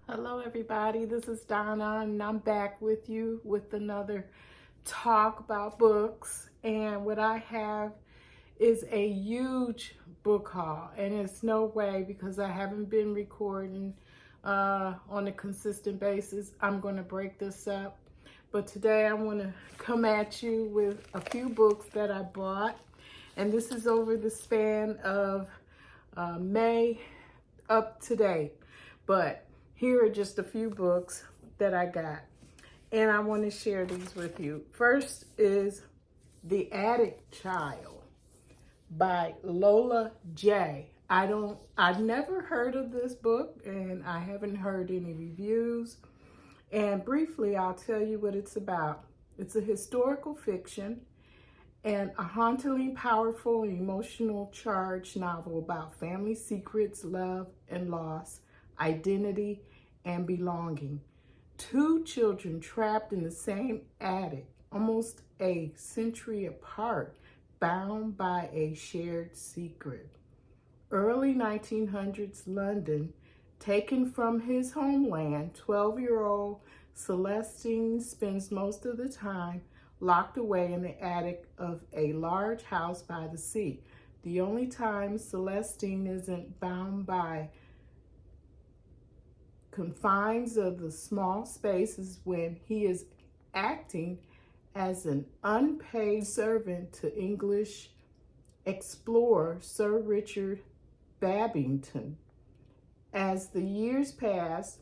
Hello everybody, this is Donna and I'm back with you with another talk about books. And what I have is a huge book haul, and it's no way, because I haven't been recording on a consistent basis, I'm going to break this up. But today I want to come at you with a few books that I bought, and this is over the span of May up to date. But here are just a few books that I got, and I want to share these with you. First is The Attic Child by Lola, Jaye. I've never heard of this book, and I haven't heard any reviews. And briefly, I'll tell you what it's about. It's a historical fiction and a hauntingly powerful and emotional charged novel about family secrets, love and loss, identity and belonging. Two children trapped in the same attic, almost a century apart, bound by a shared secret. Early 1900s London, taken from his homeland, 12-year-old Celestine spends most of the time locked away in the attic of a large house by the sea. The only time Celestine isn't bound by confines of the small space is when he is acting as an unpaid servant to English explorer Sir Richard Babington. As the years pass,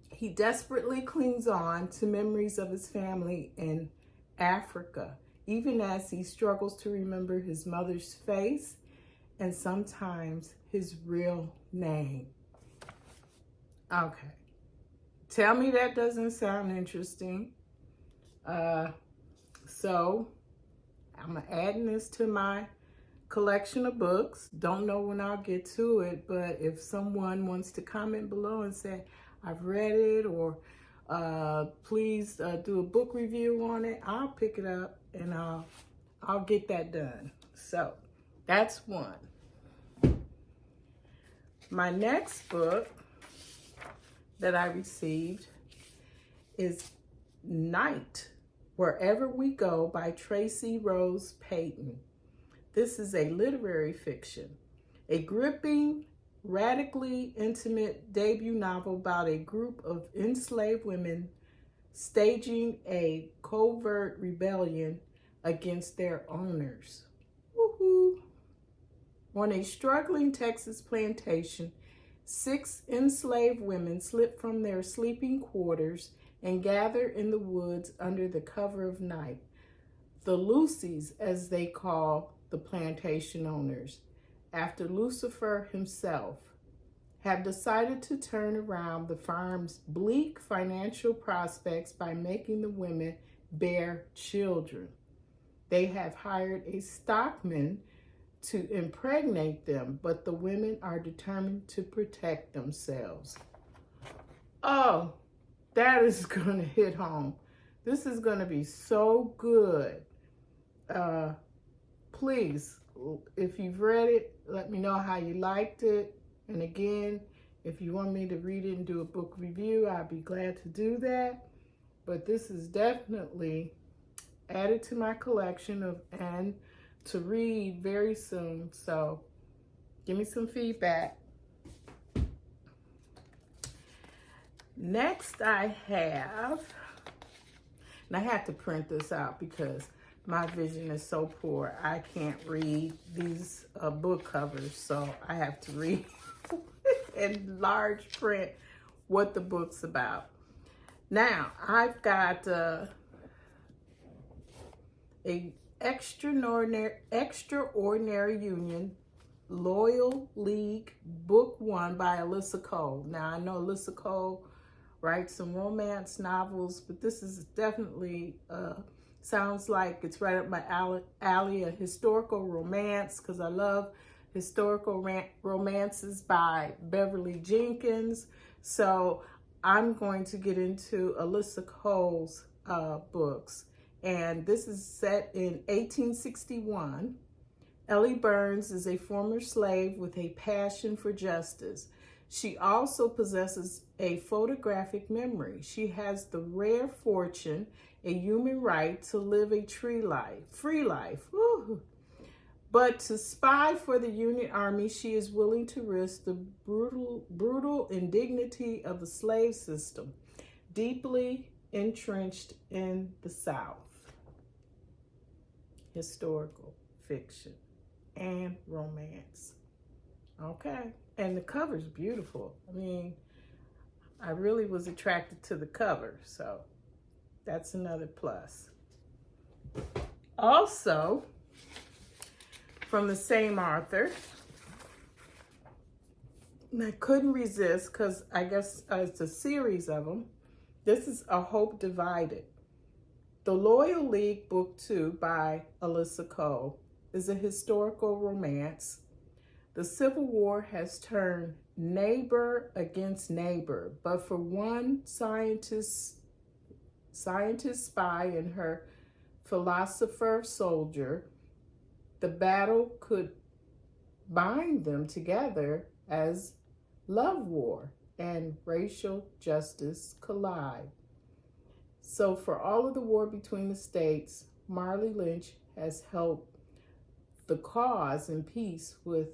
he desperately clings on to memories of his family in Africa, even as he struggles to remember his mother's face and sometimes his real name. Okay, tell me that doesn't sound interesting. So I'm adding this to my collection of books. Don't know when I'll get to it, but if someone wants to comment below and say, I've read it, or please do a book review on it, I'll pick it up and I'll get that done. So that's one. My next book that I received is Night, Wherever We Go by Tracey Rose Peyton. This is a literary fiction, a gripping, radically intimate debut novel about a group of enslaved women staging a covert rebellion against their owners. Woohoo! On a struggling Texas plantation, 6 enslaved women slip from their sleeping quarters and gather in the woods under the cover of night. The Lucys, as they call the plantation owners, after Lucifer himself, have decided to turn around the farm's bleak financial prospects by making the women bear children. They have hired a stockman to impregnate them, but the women are determined to protect themselves. Oh, that is going to hit home. This is going to be so good. Please, if you've read it, let me know how you liked it. And again, if you want me to read it and do a book review, I'd be glad to do that. But this is definitely added to my collection and to read very soon. So give me some feedback. Next I have, and I had to print this out because my vision is so poor. I can't read these book covers, so I have to read in large print what the book's about. Now, I've got a Extraordinary Union Loyal League Book 1 by Alyssa Cole. Now, I know Alyssa Cole writes some romance novels, but this is definitely sounds like it's right up my alley, a historical romance, because I love historical romances by Beverly Jenkins. So I'm going to get into Alyssa Cole's books. And this is set in 1861. Ellie Burns is a former slave with a passion for justice. She also possesses a photographic memory. She has the rare fortune, a human right, to live a free life. Woo. But to spy for the Union Army, she is willing to risk the brutal indignity of the slave system, deeply entrenched in the South. Historical fiction and romance. Okay. And the cover's beautiful. I mean, I really was attracted to the cover, so that's another plus. Also, from the same author, and I couldn't resist because I guess it's a series of them. This is A Hope Divided. The Loyal League Book 2 by Alyssa Cole is a historical romance. The Civil War has turned neighbor against neighbor, but for one scientist spy and her philosopher soldier, the battle could bind them together as love war and racial justice collide. So for all of the war between the states, Marley Lynch has helped the cause in peace with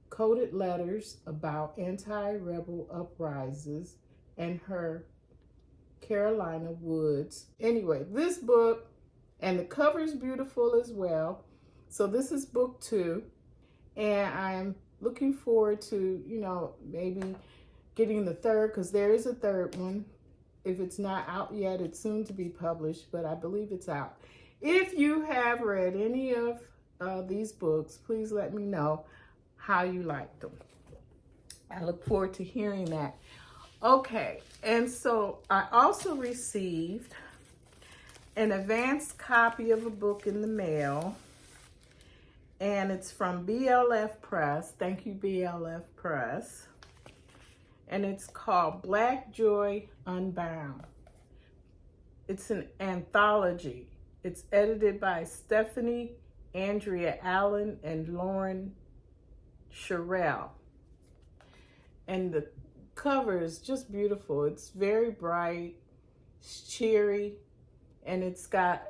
coded letters about anti-rebel uprisings and her Carolina woods. Anyway, this book, and the cover is beautiful as well. So this is book 2, and I'm looking forward to, maybe getting the third, because there is a third one. If it's not out yet, it's soon to be published, but I believe it's out. If you have read any of these books, please let me know how you like them. I look forward to hearing that. Okay, and so I also received an advanced copy of a book in the mail, and it's from BLF Press. Thank you, BLF Press. And it's called Black Joy Unbound. It's an anthology. It's edited by Stephanie Andrea Allen and Lauren Sherrill. And the cover is just beautiful. It's very bright, it's cheery, and it's got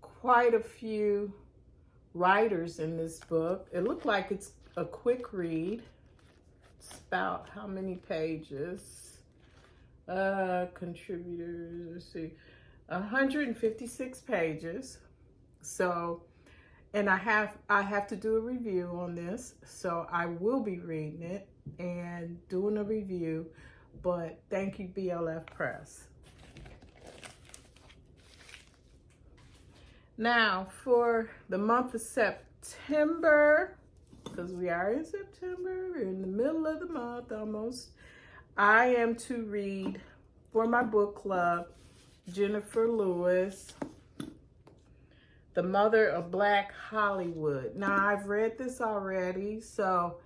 quite a few writers in this book. It looked like it's a quick read. It's about how many pages? Contributors, let's see, 156 pages. So, and I have to do a review on this, so I will be reading it and doing a review, but thank you, BLF Press. Now, for the month of September, because we are in September, we're in the middle of the month almost, I am to read for my book club Jennifer Lewis, The Mother of Black Hollywood. Now, I've read this already, so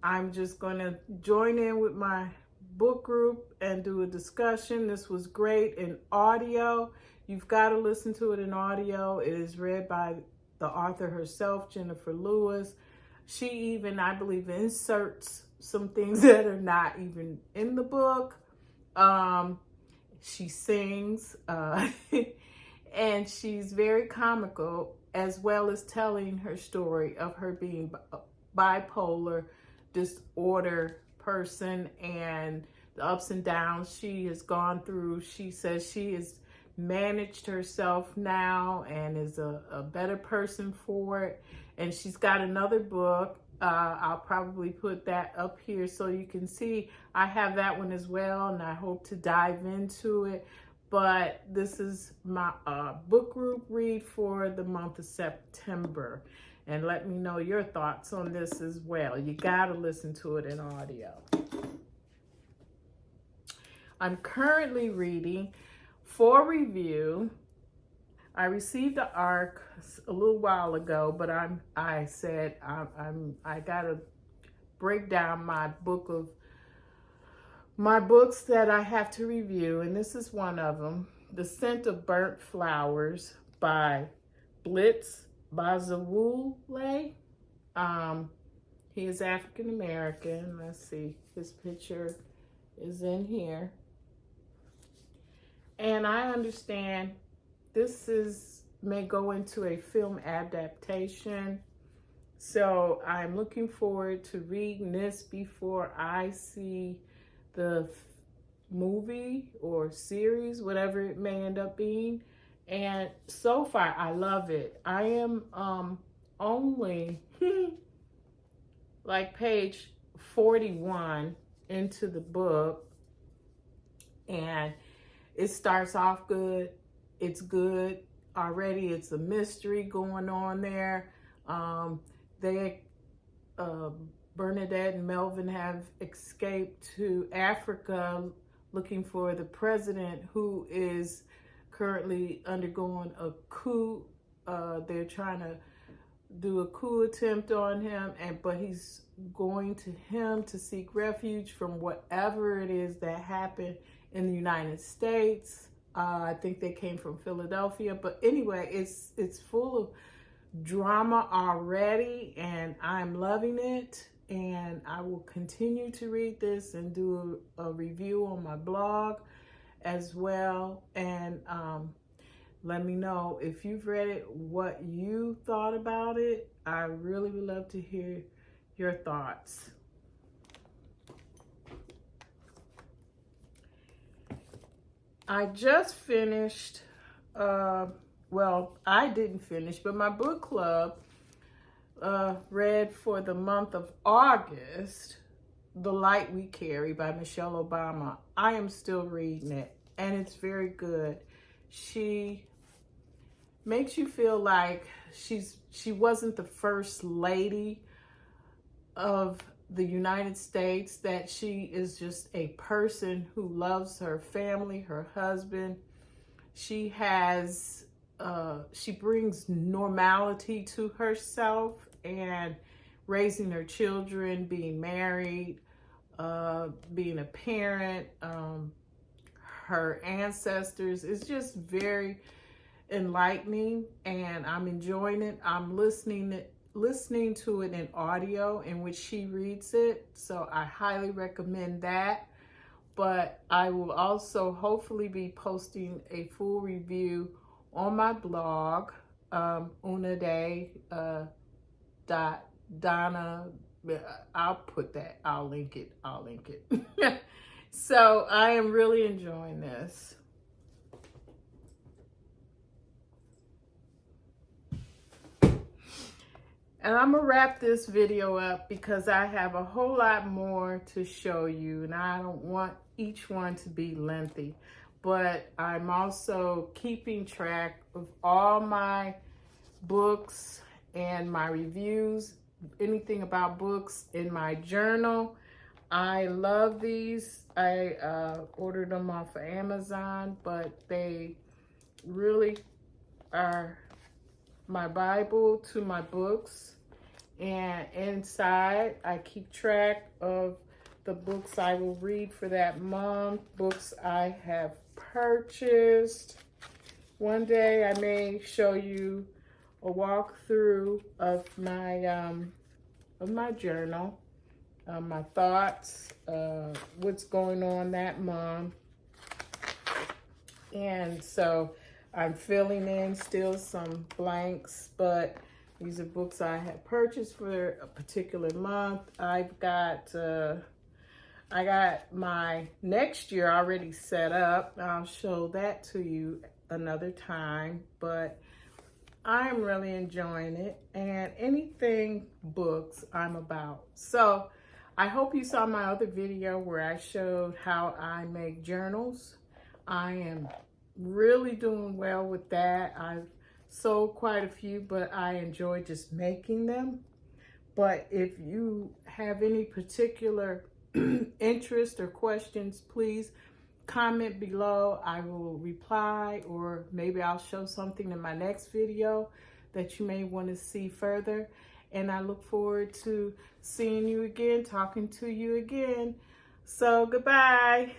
I'm just going to join in with my book group and do a discussion. This was great in audio. You've got to listen to it in audio. It is read by the author herself, Jennifer Lewis. She even, I believe, inserts some things that are not even in the book. She sings, and she's very comical, as well as telling her story of her being bipolar disorder person and the ups and downs she has gone through. She says she has managed herself now and is a better person for it. And she's got another book. I'll probably put that up here so you can see. I have that one as well, and I hope to dive into it. But this is my book group read for the month of September. And let me know your thoughts on this as well. You got to listen to it in audio. I'm currently reading for review. I received the ARC a little while ago, but I said I gotta break down my books that I have to review, and this is one of them. The Scent of Burnt Flowers by Blitz Bazawule. He is African American. Let's see, his picture is in here. And I understand this may go into a film adaptation. So I'm looking forward to reading this before I see the movie or series, whatever it may end up being. And so far, I love it. I am only like page 41 into the book, and it starts off good. It's good already. It's a mystery going on there. Bernadette and Melvin have escaped to Africa looking for the president, who is currently undergoing a coup. They're trying to do a coup attempt on him, but he's going to him to seek refuge from whatever it is that happened in the United States. I think they came from Philadelphia, but anyway, it's full of drama already, and I'm loving it. And I will continue to read this and do a review on my blog as well. And let me know if you've read it, what you thought about it. I really would love to hear your thoughts. I just finished, well, I didn't finish, but my book club read for the month of August, The Light We Carry by Michelle Obama. I am still reading it, and it's very good. She makes you feel like she wasn't the first lady of the United States, that she is just a person who loves her family, her husband. She brings normality to herself and raising her children, being married, being a parent, her ancestors. It's just very enlightening, and I'm enjoying it. I'm listening to it in audio in which she reads it, so I highly recommend that. But I will also hopefully be posting a full review on my blog, unaday.donna. I'll link it. So I am really enjoying this. And I'm gonna wrap this video up because I have a whole lot more to show you, and I don't want each one to be lengthy. But I'm also keeping track of all my books and my reviews, anything about books in my journal. I love these. I ordered them off of Amazon, but they really are my Bible to my books. And inside, I keep track of the books I will read for that month, books I have purchased. One day I may show you a walkthrough of my journal, my thoughts, what's going on that month. And so I'm filling in still some blanks, but these are books I have purchased for a particular month. I got my next year already set up. I'll show that to you another time, but I'm really enjoying it. And anything books I'm about. So I hope you saw my other video where I showed how I make journals. I am really doing well with that. I've sold quite a few, but I enjoy just making them. But if you have any particular interest or questions, please comment below. I will reply, or maybe I'll show something in my next video that you may want to see further. And I look forward to seeing you again, talking to you again. So goodbye.